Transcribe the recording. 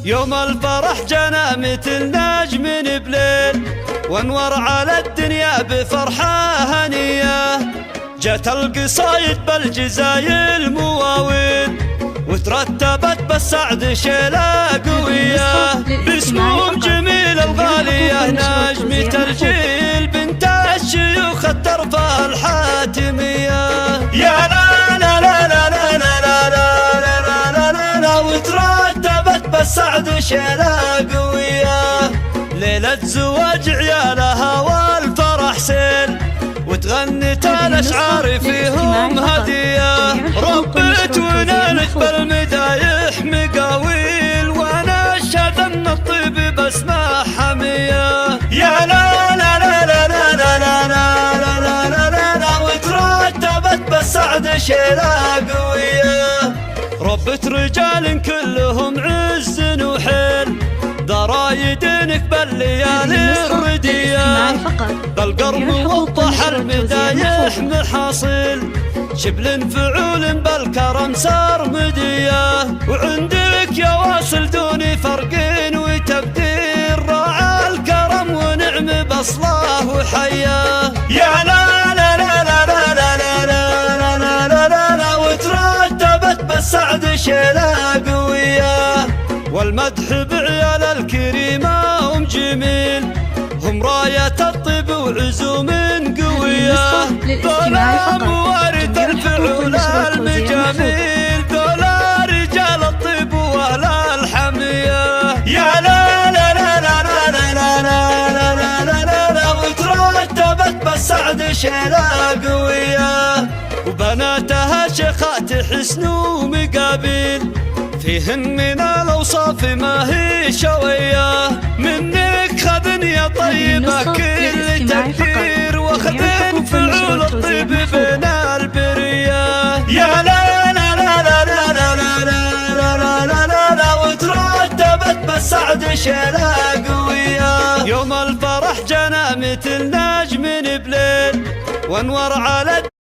يوم الفرح جانا مثل نجم بليل، وانور على الدنيا بفرحة هنية. جت القصايد بالجزايل مواويل، وترتبت بالسعد شيلة قوية. باسمهم جميل الغالية نجمة الجيل، بنت الشيوخ الترفة الحاتمية. يا لا لا لا لا لا لا لا لا لا لا، وترتبت بالسعد شيلة قوية. ليلة زواج عيالها والفرح سيل، وتغنت الأشعار فيهم هدية. ربت ونالت بالمدايح مقاويل، وانا اشهد ان الطيب باسمه حمية. يا لا لا لا لا لا لا لا لا لا لا لا لا، وترتبت بالسعد شيلة قوية. ربت رجال كلهم عز وحيل، ضرايدنك بالليالي الردية. بالقرم وضح المدايح محاصيل، شبل فعول بالكرم سرمدية. وعندك يا واصل دون فرق وتبدير، راعى الكرم ونعم بصله وحياه. يا لا لا لا لا لا لا لا لا لا لا لا لا، وترتبت بالسعد شيلة قوية. والمدح بعيال الكريمة هم جميل، هم راية الطيب وعزوم قوية. ذولا موارد الفعول المجاميل، ذولا رجال الطيب واهل الحمية. يا لا لا لا لا لا لا لا لا لا لا لا لا، وترتبت بالسعد شيلة قوية. وبناتها شيخات حسن ومقابيل، فيهن من الأوصاف ما هي شوية. منك خذن يا طيبة كل تقدير، واخذن فعول الطيب بين البرية. يا لا لا لا لا لا لا لا لا لا لا لا لا، وترتبت بالسعد شيلة قوية. يوم الفرح جانا مثل نجم بليل، وانور على